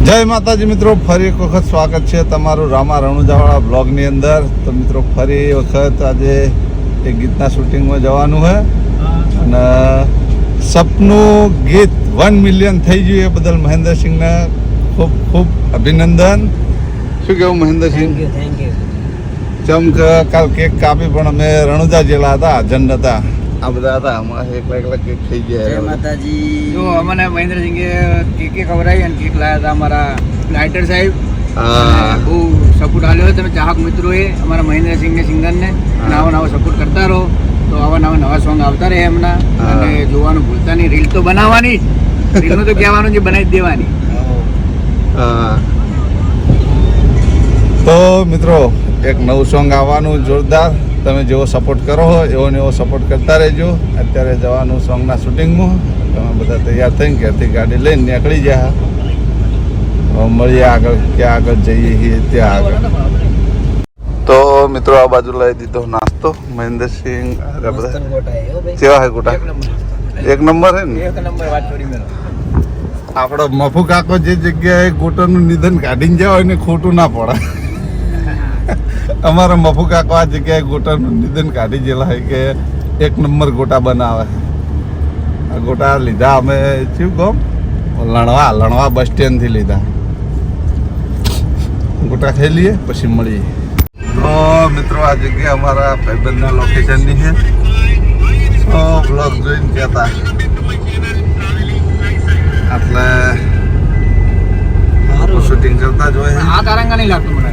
જય માતાજી મિત્રો, ફરી એક વખત સ્વાગત છે તમારું રામા રણુજાવાળા બ્લોગની અંદર. તો મિત્રો ફરી વખત આજે એક ગીતના શૂટિંગમાં જવાનું છે અને સપનું ગીત 1 મિલિયન થઈ ગયું એ બદલ મહેન્દ્રસિંહને ખૂબ ખૂબ અભિનંદન. શું કેવું મહેન્દ્રસિંહ? Thank you. ચમક કાલ કેક કાપી પણ અમે રણુજા જેલા હતા, જન હતા, આ બધા હતા, અમારે એકલા કેક થઈ ગયા. જય માતાજી. જો અમને મહેન્દ્રસિંહે કેકે ખવડાવી અને કેક લાવ્યા હતા અમારા લાઇટર સાહેબ. બહુ સપોર્ટ આપ્યો તમે ચાહક મિત્રોએ અમારા મહેન્દ્રસિંહને સિંગરને. નવો સપોર્ટ કરતા રહો તો આવા નવા સોંગ આવતા રહે એમના. અને જોવાનું ભૂલતા નહીં. રીલ તો બનાવવાની, રીલનું તો કહેવાનું છે, બનાવી જ દેવાની. તો મિત્રો એક નવું સોંગ આવવાનું જોરદાર. તમે જેવો સપોર્ટ કરો હો એવો ને એવો સપોર્ટ કરતા રહેજો. અત્યારે જવાનું સોંગના શૂટિંગમાં. તમે બધા તૈયાર થઈને ઘરેથી ગાડી લઈને નીકળી ગયા. મળીએ આગળ, ક્યાં આગળ જઈએ છીએ ત્યાં આગળ. તો મિત્રો આ બાજુ લઈ દીધો નાસ્તો. મહેન્દ્રસિંહ કેવા હે ગોટા? એક નંબર હે ને. એક નંબર વાત છોડી મેળો. આપણો મફુ કાકો જે જગ્યાએ ગોટાનું નિધન કાઢીને જાય એને ખોટું ના પડે. અમારા મફુ કાકો આ જગ્યાએ ગોટાનું નિધન કાઢી ગયેલા હોય કે એક નંબર ગોટા બનાવે. આ ગોટા લીધા અમે શું કહો લણવા બસ સ્ટેન્ડથી લીધા. ગોટા ખાઈ લઈએ પછી મળીએ. તો મિત્રો આ જગ્યા અમારા ભાઈબંધના લોકેશનની છે. તો બ્લોગ જોઈને કહેતા એટલે શૂટિંગ કરતા જ હોય. આ તારંગા નહીં લાગતું મને.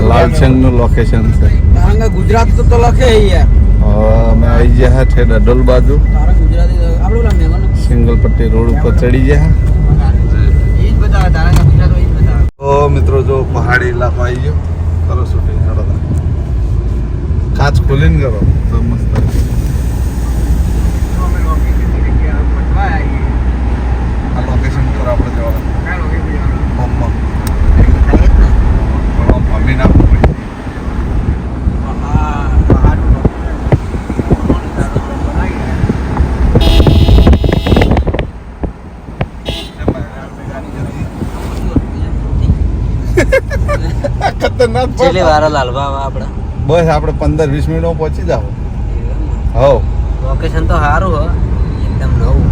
લાલચંદનું લોકેશન છે. તારંગા ગુજરાત તો લખે યાર. અમે આવી ગયા છે ડડોલ બાજુ. તારા ગુજરાતી આપણે ઓલા મહેમાનો સિંગલ પટ્ટી રોડ ઉપર ચડી ગયા. એ જ બધા તારંગા ગુજરાત એ જ બધા. તો મિત્રો જો પહાડી ઇલાકો આવી ગયો. કરો શૂટિંગ કરો. કાચ ખોલીને કરો તો મસ્ત. આ લોકેશન પર આપણે જવાનું. હોમમાં મમ્મી ના ખતરનાક. છેલ્લે વાર લાલવા આપણે બસ આપણે 15-20 મિનિટમાં પહોંચી જાવ. હો લોકેશન તો સારું હો, એકદમ નવું.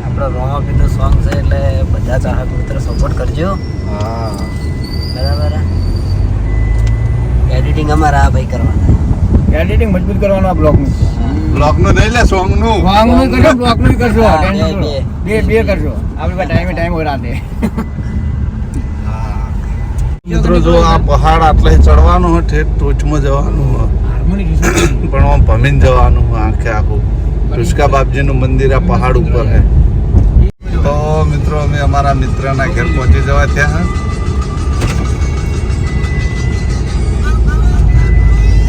આપણો રોમાપીરનું સોંગ છે એટલે બધા ચાહક મિત્રો સપોર્ટ કરજો. હા બરાબર. એડિટિંગ અમારા આ ભાઈ કરવાના. એડિટિંગ મજબૂત કરવાનું આ બ્લોગનું. બ્લોગનું નહીં લે, સોંગનું. વાંગનું કરજો, બ્લોગનું કરજો. હા, બે કરજો. આપણે ટાઈમે હોય રાતે. મિત્રો જો આ પહાડ આટલે ચડવાનું હોય, ઠેઠ ટોચમાં જવાનું હોય, પણ આમ ભમીને જવાનું હોય આખે આખું. રુસ્કા બાપજીનું મંદિર આ પહાડ ઉપર છે. તો મિત્રો અમે અમારા મિત્રના ઘર પહોંચી જવા ત્યાં.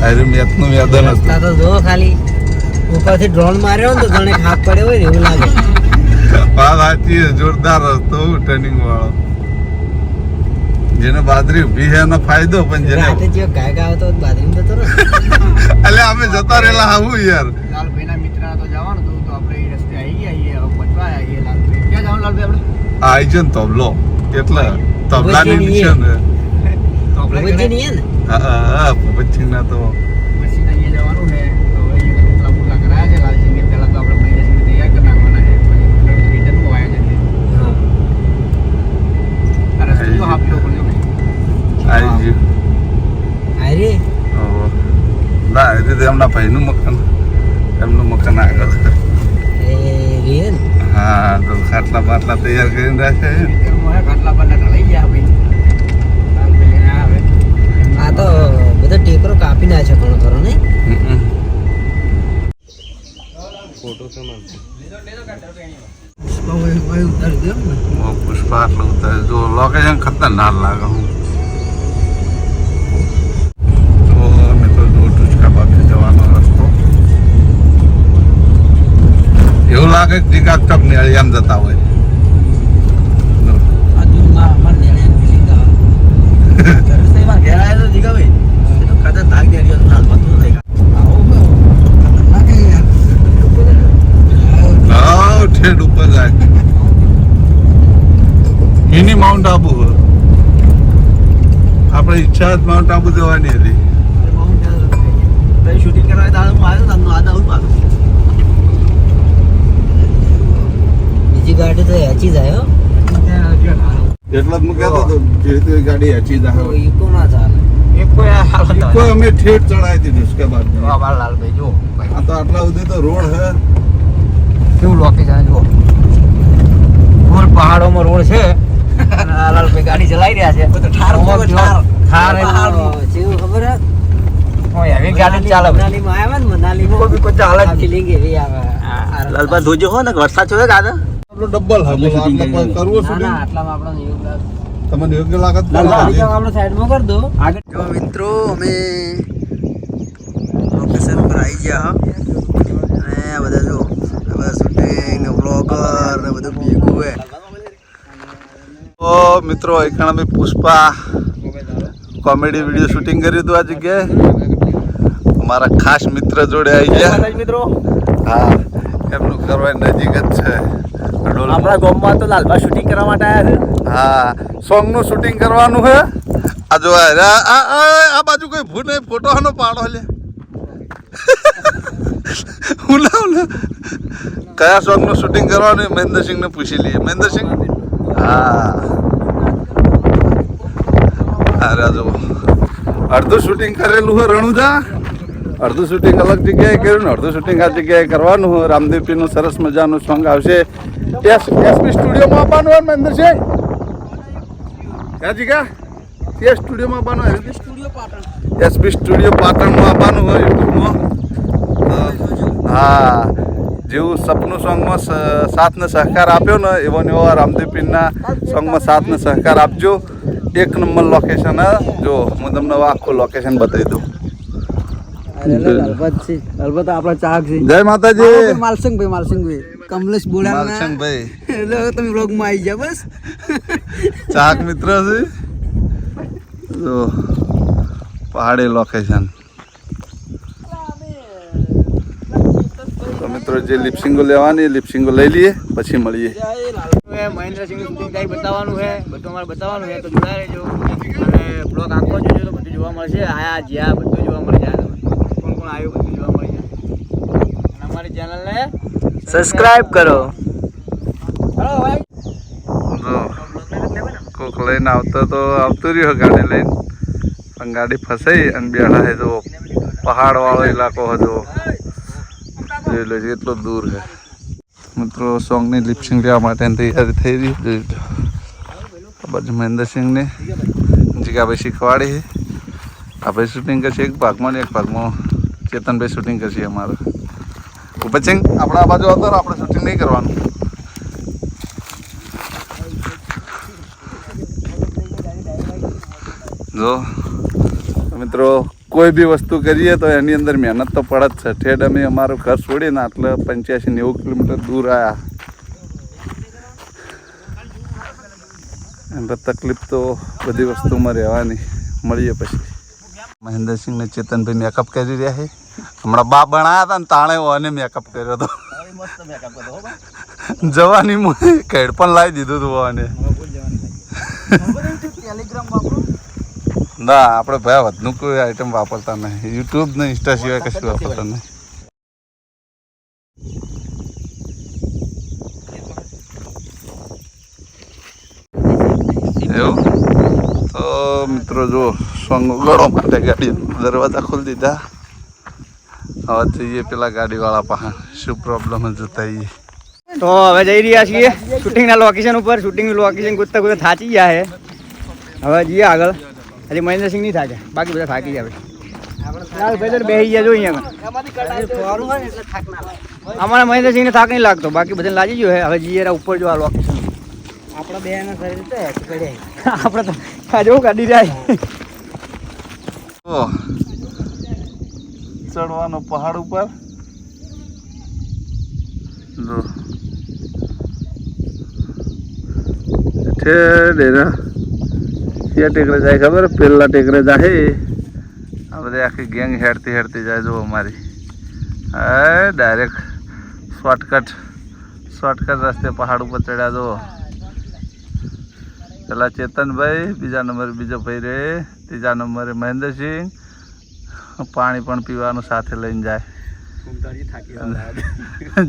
આયરું મેથનું મેદાન હતું. રસ્તા તો જો ખાલી ઉપરથી ડ્રોન માર્યો ને તો જાણે ખાપ પડ્યો હોય ને એવું લાગે. વાત સાચી છે, જોરદાર રસ્તો ટર્નિંગ વાળો. જેને બાદરી ઉભી છે એનો ફાયદો, પણ જેને રાતે જે ગાય ગાવ તો બાદરી જતો રહે. એટલે અમે જતા રહેલા આવું યાર. લાલભાઈના મિત્રના તો જવાનું હતું તો આપણે એ રસ્તે આવી ગયા. હવે પહોંચવા આવીએ લાલભાઈ. ક્યાં જવાનું લાલભાઈ આપણે? આ આવી છે ને તબલો. કેટલા તબલાની નિશાન છે. તો આપણે ભૂપતજી નહીં હે ને? હા ભૂપતસિંહ ના તો પછી અહીંયા જવાનું છે. તો હવે એટલા મોટા કરાયા છે લાલસિંહે. પહેલા તો આપણે મહિનાથી તૈયાર કરી નાખવાના છે. પછી રિટર્નમાં વાયા છે. આ રસ્તો તો હાફલો પડ્યો ભાઈ. આવી ગયું. અરે ઓહો. ના એ રીતે એમના ભાઈનું મકાન, એમનું મકાન આગળ. એ રીએ ને હા તો ખાટલા બાટલા તૈયાર કરીને રાખે છે. ખેતરમાં ખાટલા પર ઢળાઈ ગયા ભાઈ. લાલભાઈ લઈને આવે. આ તો બધો ટેકરો કાપી નાખ્યો ઘણો ખરો નહીં. ફોટો સમાન ઉતારી દો ને. પુષ્પા આટલું ઉતારે. જો લોકેશન ખતરનાક લાગે. હું તો મિત્રો જો ટુચકા બાજુ જવાનો રસ્તો એવું લાગે કે જીગા ચોક ને આમ જતા હોય. આ દૂધમાં અમારે નેળિયા પીલી ગાવા. રસ્તામાં ઘેર આવ્યો તો જીગા ભાઈ. એનો ખાતર તાક દે રહ્યો તો હાલ બધું થઈ ગયા. આવો ખતરનાક હે યાર. ઠેઠ ઉપર જાય મિની માઉન્ટ આબુ આપણે ઈચ્છા જ માઉન્ટ આબુ જવાની હતી. શૂટિંગ કરવા દાદા હું આવ્યો તમને આદા હું પાછો બીજી ગાડી તો હેચી જાય એટલા જ હું કહેતો હતો જેহেતુ એ ગાડી હેચી જાય ઇકો ના ચાલે કોઈ અમે ઠેઠ ચડાવી દીધું उसके बाद લાલભાઈ જો આ તો આટલા સુધી તો રોડ હે કેવું લોકેશન જુઓ ફૂલ પહાડોમાં રોડ છે લાલભાઈ ગાડી ચલાવી રહ્યા છે ઠાર જેવું ખબર હે એવી ગાડી ચાલે મનાલીમાં આવ્યા ને મનાલીમાં કોઈ ચાલે જ ફીલિંગ એવી આવે લાલભાઈ ધોજો હો ને વરસાદ જોયો દાદા આપણો ડબલ હે બોલો આટલા કરવો શું આટલામાં આપણને એવું લાગે તમને યોગ્ય લાગત આપણે સાઈડમાં કરી દો આગળ જો મિત્રો અમે લોકેશન પર આવી ગયા અને આ બધા જો બધા શૂટિંગ ને વ્લોગર ને બધું ભેગું હે તો મિત્રો એકણ અમે પુષ્પા કોમેડી વિડીયો શૂટિંગ કર્યું હતું આ જગ્યાએ અમારા ખાસ મિત્ર જોડે આવી ગયા મિત્રો હા એમનું ઘર નજીક જ છે આપણા ગામમાં તો લાલભા શૂટિંગ કરવા માટે આવ્યા છે હા સોંગ નું શૂટિંગ કરવાનું છે આ જો આ બાજુ કોઈ ભૂત નહીં ફોટો આનો પાડો લે ઉલા કયા સોંગ નું શૂટિંગ કરવાનું મહેન્દ્રસિંહ ને પૂછી લઈએ મહેન્દ્રસિંહ હા અરે જો અડધું શૂટિંગ કરેલું હોય રણુજા અડધું શૂટિંગ અલગ જગ્યાએ કર્યું ને અડધું શૂટિંગ આ જગ્યાએ કરવાનું હોય રામદેવપીનું સરસ મજાનું સોંગ આવશે એસપી સ્ટુડિયોમાં આવવાનું હોય મહેન્દ્રસિંહ ક્યાં જગ્યા એ સ્ટુડિયોમાં આવવાનું હોય એસપી સ્ટુડિયો પાટણમાં આવવાનું હોય યુટ્યુબમાં હા જેવું સપનું સોંગમાં સાથ ને સહકાર આપ્યો ને એવો ને એવો રામદેવપીરના સોંગમાં સાથ ને સહકાર આપજો એક નંબર લોકેશન જો હું તમને આખું લોકેશન બતાવી દઉં આપણા ચાહક છે જય માતાજી માલસિંહભાઈ કમલેશ બોલા માલસિંહભાઈ એટલે તમે વ્લોગમાં આવી ગયા બસ ચાહક મિત્ર છે જો પહાડી લોકેશન તો મિત્રો જે લિપસિંગો લેવાની લિપસિંગો લઈ લઈએ પછી મળીએ મહેન્દ્રસિંહ શૂટિંગ કઈ બતાવવાનું છે બધું અમારે બતાવવાનું છે તો જોડાઈ રહેજો અને બ્લોગ આખો જોજો તો બધું જોવા મળશે આયા જ્યાં બધું જોવા મળી જાય કોણ કોણ આવ્યું બધું જોવા મળી જાય અને અમારી ચેનલને સબસ્ક્રાઇબ કરો જો કોક લઈને આવતો તો આવતું રહ્યો ગાડી લઈને પણ ગાડી ફસાઈ અને બેઠા છે જો પહાડ વાળો ઇલાકો હતો જોઈ લો એટલો દૂર છે મિત્રો સોંગની લિપસિંગ લેવા માટેની તૈયારી થઈ રહી જોઈ લો આ બાજુ મહેન્દ્રસિંહને જીગાભાઈ શીખવાડી છે આ ભાઈ શૂટિંગ કરશે એક ભાગમાં ને એક ભાગમાં ચેતનભાઈ શૂટિંગ કરશે અમારું ઉપચિંગ આપણે આ બાજુ આવતો આપણે શૂટિંગ નહીં કરવાનું જો મિત્રો કોઈ બી વસ્તુ કરીએ તો એની અંદર મહેનત તો પડે જ છે ઠેઠ અમે અમારું ઘર છોડીને એટલે 85-90 કિલોમીટર દૂર આવ્યા એમ તકલીફ તો બધી વસ્તુમાં રહેવાની મળીએ પછી મહેન્દ્રસિંહ ને ચેતનભાઈ મેકઅપ કરી રહ્યા છે હમણાં બા બનાવ્યા હતા ને તાણે અને મેકઅપ કર્યો હતો જવાની કેડ પણ લાવી દીધું હતું અને ના આપણે ભાઈ વધનું કોઈ આઈટમ વાપરતા નહીં યુટ્યુબ ને ઇન્સ્ટા સિવાય કશું વાપરતા નહીં એવું તો મિત્રો જો સોંગ ગળો માટે ગાડી દરવાજા ખોલી દીધા હવે જઈએ પેલા ગાડીવાળા પાસે શું પ્રોબ્લેમ જોતા આવીએ તો હવે જઈ રહ્યા છીએ શૂટિંગના લોકેશન ઉપર શૂટિંગનું લોકેશન ગોતતા ગોતતા થાચી ગયા છે હવે જઈએ આગળ હજી મહેન્દ્રસિંહ નહીં થાકે બાકી બધા થાકી જાય લાલભાઈ તો બેસી ગયા જો અહીંયા અમારા મહેન્દ્રસિંહને થાક નહીં લાગતો બાકી બધાને લાગી ગયો હવે જઈએ ઉપર જો આ લોકેશન આપણા બે ના શરીર તો હેચી પડે આપણે તો આ જેવું કાઢી જાય ચડવાનો પહાડ ઉપર જો ડેરા ક્યાં ટેકરે જાય ખબર પેલા ટેકરે જાય આ બધી આખી ગેંગ હેડતી હેડતી જાય જો અમારી હા ડાયરેક્ટ શોર્ટકટ શોર્ટકટ રસ્તે પહાડ ઉપર ચડ્યા જો પેલા ચેતનભાઈ, બીજા નંબરે બીજો ભાઈ રે, ત્રીજા નંબરે મહેન્દ્રસિંહ. પાણી પણ પીવાનું સાથે લઈને જાય.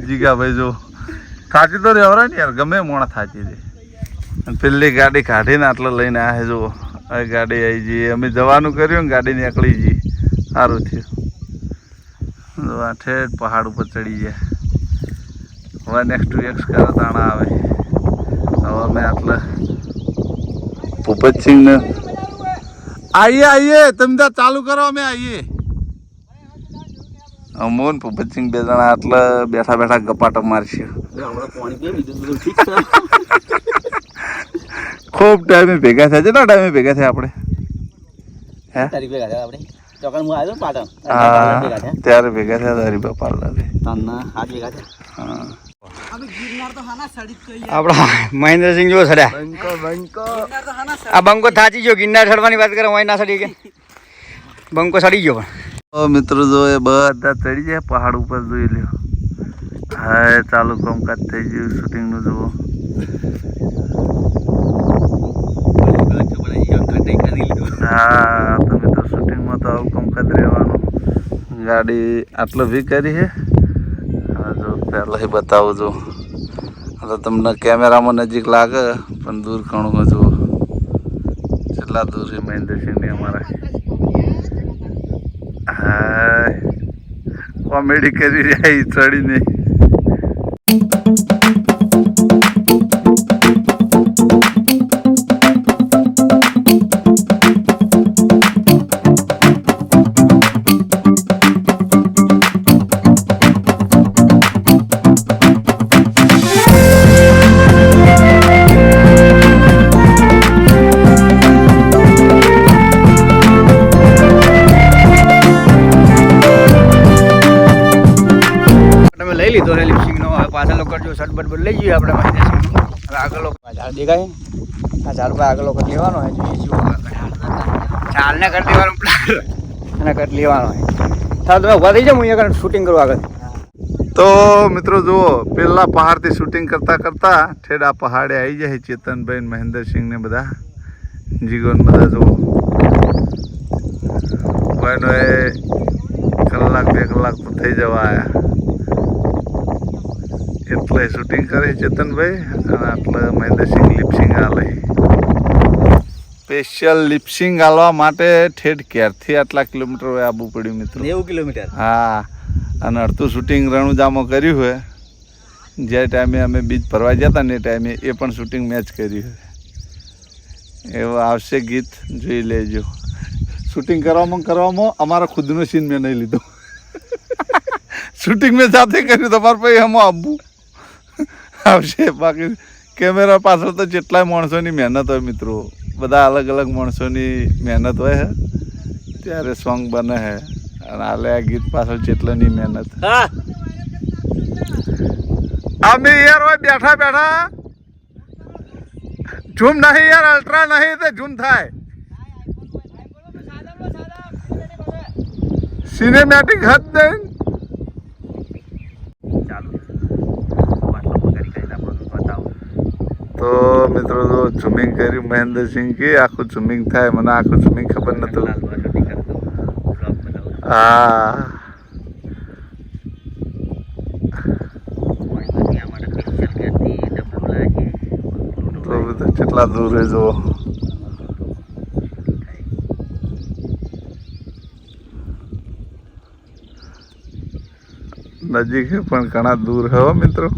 જીગાભાઈ જો થાચી તો રહેવરાય ને યાર, ગમે મોણા થાચી દે. પેલી ગાડી કાઢીને આટલો લઈને આવે જો. હવે ગાડી આવી જઈએ, અમે જવાનું કર્યું ને ગાડી નીકળી જઈએ. સારું થયું. આ ઠેઠ પહાડ ઉપર ચડી ગયા. હવે નેક્સ્ટ ટુ એક્સ કરે તાણા આવે. હવે અમે આટલા ભૂપતસિંહ ને આઈએ તમે ત્યાં ચાલુ કરો, અમે આવીએ. અમોન ભૂપતસિંહ બે જણા આટલા બેઠા બેઠા ગપાટો મારશે. ખૂબ ટાઈમે ભેગા થયા. કેટલા ટાઈમે ભેગા થયા આપણે? હે ત્યારે ભેગા થયા તારી બાપા. આપણા મહેન્દ્રસિંહ જો સડ્યા. આ બંકો થાચી ગયો. ગિરનાર ચડવાની વાત કરે, ના સડી કે બંકો સડી ગયો. પણ મિત્રો જો એ બધા ચડી જાય પહાડ ઉપર. જોઈ લ્યો. હા ચાલુ કામકાજ થઈ ગયું શૂટિંગનું. જુઓ હા તો મિત્રો શૂટિંગમાં તો આવું કામકાજ રહેવાનું. ગાડી આટલો ભી કરી છે. હા જો પહેલાં બતાવું જો. તો તમને કેમેરામાં નજીક લાગે પણ દૂર ઘણું જુઓ. કેટલા દૂર છે મહેન્દ્રસિંહની અમારા. હા કોમેડી કરી રહ્યા ચડીને. લઈ લીધો લિપસિંગનો. હવે પાછળ લોકો જો શર્ટ બટ લઈ જઈએ આપણે મહેન્દ્રસિંહનો. હવે આગળ લોકો ઝાડ દેખાય, આ ઝાડ પર આગળ લોકો લેવાનો હોય. જોઈએ જુઓ ઝાડને કટ લેવાનો અને કટ લેવાનો હોય. ચાલો તમે ઉભા થઈ જાઓ, હું અહીંયા શૂટિંગ કરું આગળ. તો મિત્રો જુઓ પેલા પહાડથી શૂટિંગ કરતા કરતા ઠેડા પહાડે આવી જાય ચેતનભાઈ ને મહેન્દ્રસિંહ ને બધા જીગોન બધા જુઓ. કોઈનો એ કલાક 2 કલાક તો થઈ જવા આવ્યા. એટલે શૂટિંગ કરે ચેતનભાઈ અને આટલે મહેન્દ્રસિંહ લિપસિંગ હાલે. સ્પેશિયલ લિપસિંગ હાલવા માટે ઠેઠ ક્યારથી આટલા કિલોમીટર હોય આવવું પડ્યું મિત્રો. 90 કિલોમીટર. હા અને અડધું શૂટિંગ રણુજામાં કર્યું હોય. જે ટાઈમે અમે બીજ ભરવા ગયા હતા ને એ ટાઈમે એ પણ શૂટિંગ મેચ કર્યું હોય. એવું આવશે ગીત, જોઈ લેજો. શૂટિંગ કરવામાં અમારા ખુદનો સીન મેં નહીં લીધો. શૂટિંગ મેં સાથે કર્યું. તમારે પછી એમાં આવવું આવશે. બાકી કેમેરા પાછળ તો જેટલાય માણસોની મહેનત હોય મિત્રો. બધા અલગ અલગ માણસોની મહેનત હોય છે ત્યારે સોંગ બને છે. અને હાલે આ ગીત પાછળ જેટલાની મહેનત. અમે યાર હોય બેઠા બેઠા ઝૂમ નહીં યાર, અલ્ટ્રા નહીં તો ઝૂમ થાય. સિનેમેટિક હદ દઈને તો મિત્રો જો ઝૂમિંગ કર્યું મહેન્દ્રસિંહ કે આખું ઝૂમિંગ થાય. મને આખું ઝૂમિંગ ખબર નતું. હા તો બધું કેટલા દૂર છે જુઓ. નજીક છે પણ ઘણા દૂર છે હો મિત્રો.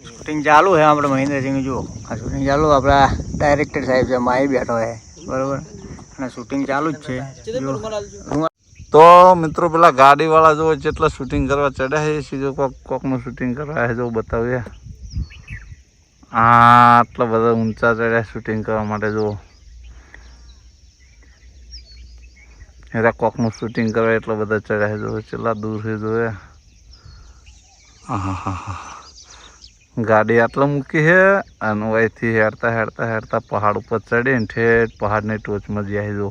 શૂટિંગ ચાલુ છે આપણે મહેન્દ્રસિંહ. જુઓ આ શૂટિંગ ચાલુ. આપણા ડાયરેક્ટર સાહેબ છે, માહી બેઠો છે બરાબર. અને શૂટિંગ ચાલુ જ છે. તો મિત્રો પેલા ગાડીવાળા જો જેટલા શૂટિંગ કરવા ચડ્યા છે સીધો કોકનું શૂટિંગ કરવા છે જો બતાવીએ. આટલા બધા ઊંચા ચડ્યા શૂટિંગ કરવા માટે. જુઓ એરા કોકનું શૂટિંગ કરવા એટલા બધા ચડ્યા છે. જો કેટલા દૂર છે જોયા. હા હા હા ગાડી આટલા મૂકી છે અને અહીંથી હેરતા હેરતા હેરતા પહાડ ઉપર ચડીને ઠેઠ પહાડની ટોચમાં જાય. જો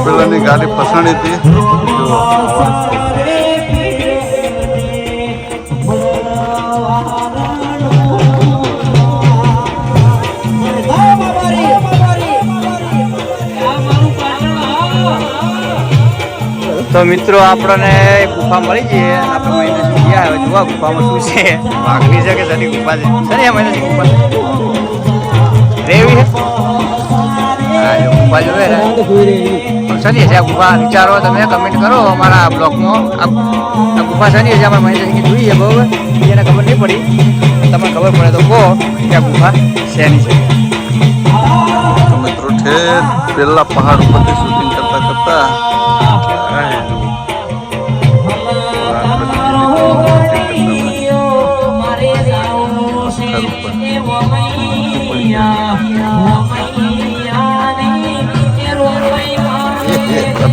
પેલાની ગાડી ફસાણી હતી જુઓ. તો મિત્રો આપણને ગુફા મળી ગઈ અને આપણે મહિનાથી ગયા હવે જોવા ગુફામાં શું છે વાઘની છે કે શની ગુફા છે શની આ મહિનાથી ગુફા રેવી છે હા એ ગુફા જોવે ને શની છે આ ગુફા વિચારો તમે કમેન્ટ કરો અમારા બ્લોગમાં આ ગુફા શની છે અમારા મહિનાથી જોઈએ બરાબર એને ખબર નહીં પડી તમને ખબર પડે તો કહો કે આ ગુફા શેની છે. તો મિત્રો ઠેર પેલા પહાડ ઉપરથી શૂટિંગ કરતા કરતા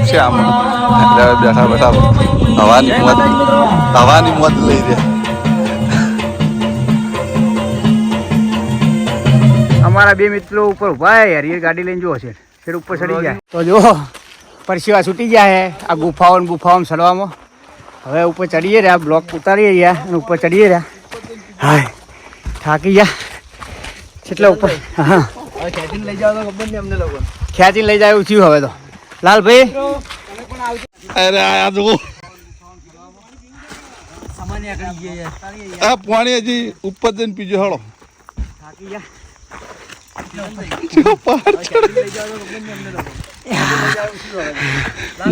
છે આમાં એટલે બેઠા બેઠા હવાની મોત લઈ રહ્યા. અમારા બે મિત્રો ઉપર ઉભા હે યાર એ ગાડી લઈને જુઓ છે ફેર ઉપર ચડી જાય તો જો પરસીવા છૂટી ગયા હે આ ગુફાઓ ચડવામાં હવે ઉપર ચડીએ રહ્યા બ્લોક ઉતારીએ રહ્યા અને ઉપર ચડીએ રહ્યા હાય થાકી ગયા કેટલા ઉપર હા ખેંચીને લઈ જાવ તો ખબર નહીં અમને લોકો ખેંચીને લઈ જાય એવું થયું હવે તો લાલભાઈ અરે આ જુઓ સામાન્ય કરી ગયે આ પાણી હજી ઉપર જઈને પીજો હળો થાકી ગયા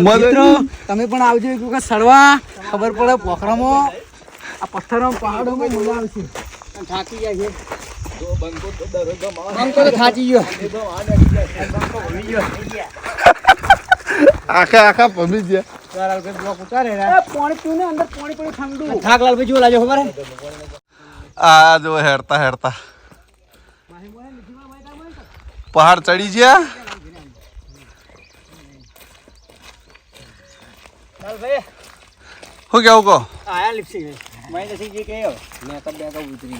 મિત્રો તમે પણ આવજો એક વખત સડવા ખબર પડે પોખરામાં આ પથ્થરમાં પહાડોમાં મજા આવશે થાકી જાય છે બંકો તો થાકી ગયો આખા પમી ગયા. પાણી પીવું ને અંદર પાણી પડી ઠંડુ થાક લાલભાઈ જો લાજો ખબર હે આ જો હેરતા હેરતા પહાડ ચડી ગયા. લાલભાઈ શું કેવું કહો આયા લિપસિંગ મહેન્દ્રસિંહ જી કયો મેકઅપ ઉતરી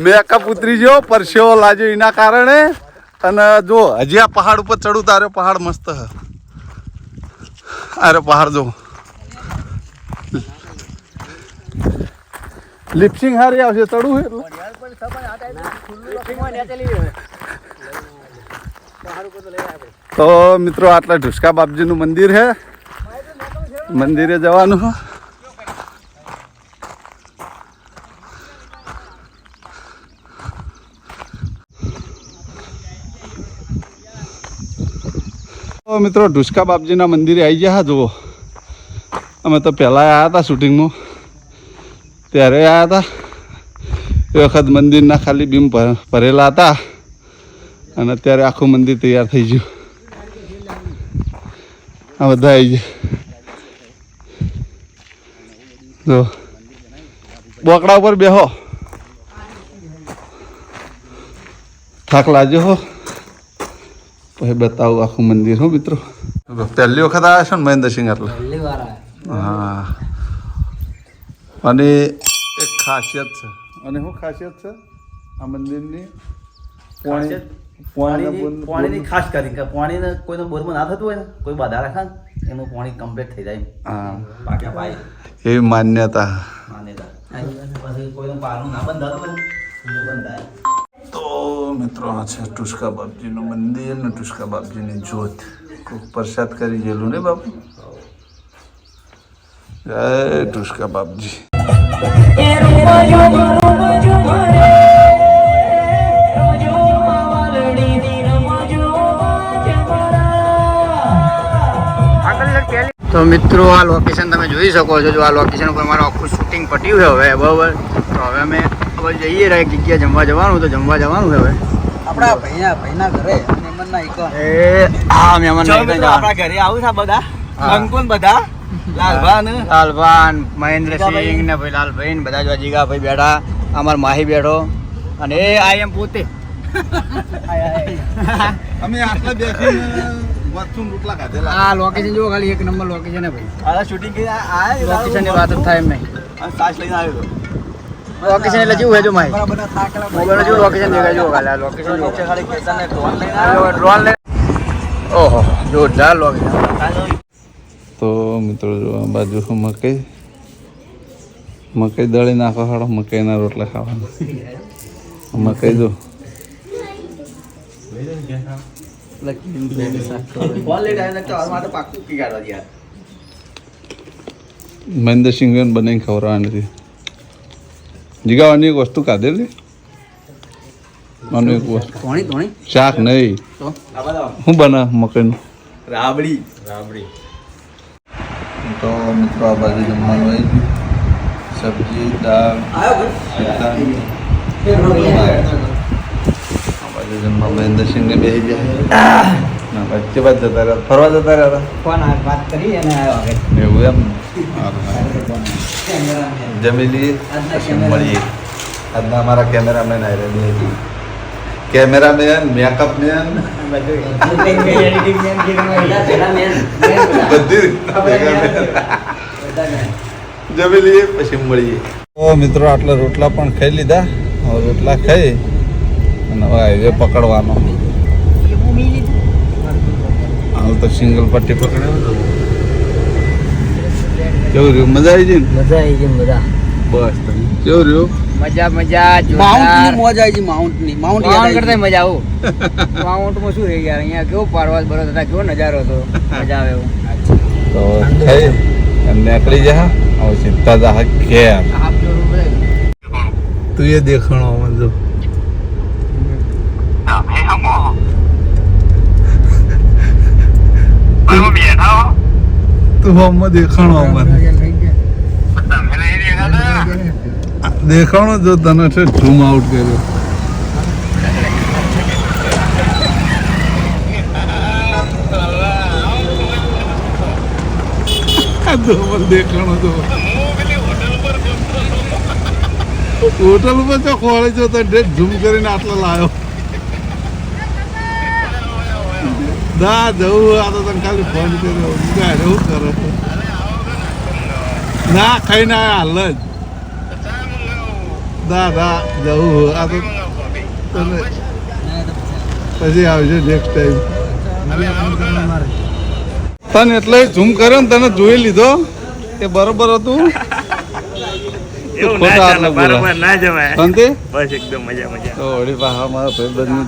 મેકઅપ ઉતરી ગયો પરસેવો લાગ્યો એના કારણે અને જો હજી આ પહાડ ઉપર ચડું તારે પહાડ મસ્ત હ અરે પહાડ જો લિપસિંગ હારી આવશે ચડવું એટલે તો મિત્રો આટલા ઢુસકા બાપજીનું મંદિર છે મંદિરે જવાનું તો મિત્રો ઢુસકા બાપજીના મંદિરે આવી ગયા જુઓ અમે તો પહેલાં આવ્યા હતા શૂટિંગમાં ત્યારે આવ્યા હતા એ વખત મંદિરના ખાલી બીમ ભરેલા હતા અને અત્યારે આખું મંદિર તૈયાર થઈ ગયું આ બધા આવી ગયા જો બોકડા ઉપર બેહો થાક લાગ્યો હો પછી બતાવું આખું મંદિર હો મિત્રો પહેલી વખત આવ્યા છો ને મહેન્દ્રસિંહ એટલે હા અને એક ખાસિયત છે અને શું ખાસિયત છે આ મંદિરની પાણીની ખાસ કરી કે પાણીને કોઈનો બોરમાં ના થતું હોય ને કોઈ બાધા રાખે ને એનું પાણી કમ્પ્લીટ થઈ જાય હા પાક્યા પાય એવી માન્યતા માન્યતા પછી કોઈનું પારનું ના બંધાતું હોય ને એનું બંધાય. તો મિત્રો આ છે ટુસ્કા બાપજીનું મંદિર ને ટુસ્કા બાપજીની જ્યોત ખૂબ પ્રસાદ કરી ગયેલું ને બાપુ જય ટુસ્કા બાપજી. તો મિત્રો આ લોકેશન તમે જોઈ શકો છો જો આ લોકેશન ઉપર મારું આખું શૂટિંગ પટ્યું છે હવે બરાબર તો હવે અમે હવે જઈએ રહ્યા એક જગ્યાએ જમવા જવાનું તો જમવા જવાનું છે હવે આપણા ભાઈના ઘરે મહેમાનના એક એ હા મહેમાન આપણા ઘરે આવું છે બધા અંકુન બધા લાલભાન મહેન્દ્રસિંહ ને ભાઈ લાલભાઈ ને બધા જો જીગાભાઈ બેઠા અમાર માહી બેઠો અને એ આઈ એમ પોતે અમે આટલા બેસીને વાતચૂમ રોટલા ખાધેલા. આ લોકેશન જો ખાલી એક નંબર લોકેશન હે ભાઈ આ શૂટિંગ કરી આયા લોકેશન ની વાત જ થાય એમ નહીં સાસ લઈને આવ્યો લોકેશન એટલે જેવું હે જો માય મોબાઈલ જેવું લોકેશન દેખાય જો ખાલી આ લોકેશન ખાલી ખેતરને ડ્રોન લઈને ઓહો જોરદાર લોકેશન. તો મિત્રો જો આ બાજુ મકઈ દળી નાખો હાડો મકઈના રોટલા ખાવાના. મકઈ જો મહેન્દ્રસિંહ બનાવીને ખવડાવવાની હતી. જીગાવાની એક વસ્તુ કાઢેલી એક વસ્તુ શાક નહીં શું બને મકઈનું રાબડી તો મિત્રો આ બાજુ જમવાનું આવી ગયું. સબ્જી દાળ આ બાજુ જમવા મહેન્દ્રસિંહને બેસી જાય વચ્ચે બાદ જતા રહ્યા ફરવા જતા રહ્યા ફોન વાત કરી અને આવ્યો આગળ. એવું એમ જમી લઈએ પછી મળીએ. આજના અમારા કેમેરામેન આવી રહ્યા કેમેરામેન મેકઅપમેન બધી જમી લઈએ પછી મળીએ. તો મિત્રો આટલા રોટલા પણ ખાઈ લીધા. હવે રોટલા ખાઈ અને હવે હાઈવે પકડવાનો. હાલ તો સિંગલ પટ્ટી પકડાયો. કેવું રહ્યું? મજા આવી ગઈ ને? મજા આવી ગઈ બધા. બસ કેવું રહ્યું? મજા મોજ આવી છે માઉન્ટ કરતા મજા આવું. માઉન્ટમાં શું રહી યાર, અહીંયા કેવો પારવાસ બરોબર હતા, કેવો નજારો હતો, મજા આવે એવું. તો ખાઈ અને નીકળી જા. હવે સીધા જા ઘેર. તું એ દેખાણો મને જો તું હમણાં દેખાણો અમારે દેખાણો જો તને છે ઝૂમ આઉટ કર્યો. દેખાણો તો હોટલ ઉપર તો ખોળે જો તો ઝૂમ કરીને આટલો લાવ્યો. દા જવું આ તો તને ખાલી ફોન કર્યો શું કરે ના ખાઈને હાલ જ દા જવું આ તો તને પછી આવજો નેક્સ્ટ ટાઈમ. તને એટલે ઝૂમ કર્યો ને તને જોઈ લીધો કે બરોબર હતું.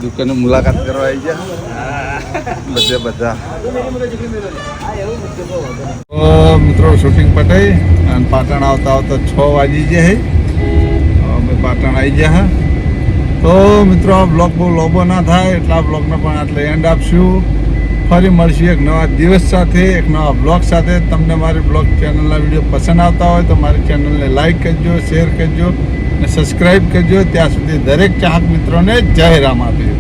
દુકાને મુલાકાત કરવા આવી ગયા બધા. મિત્રો શૂટિંગ પટાઈ અને પાટણ આવતા આવતા 6 વાગી ગયા. અમે પાટણ આવી ગયા. તો મિત્રો આ બ્લોગ બહુ લોબો ના થાય એટલે આ બ્લોગને પણ આટલે એન્ડ આપશું. ફરી મળશું એક નવા દિવસ સાથે, એક નવા બ્લોગ સાથે. તમને મારી બ્લોગ ચેનલના વિડીયો પસંદ આવતા હોય તો મારી ચેનલને લાઈક કરજો, શેર કરજો અને સબસ્ક્રાઈબ કરજો. ત્યાં સુધી દરેક ચાહક મિત્રોને જય રામ આપીએ.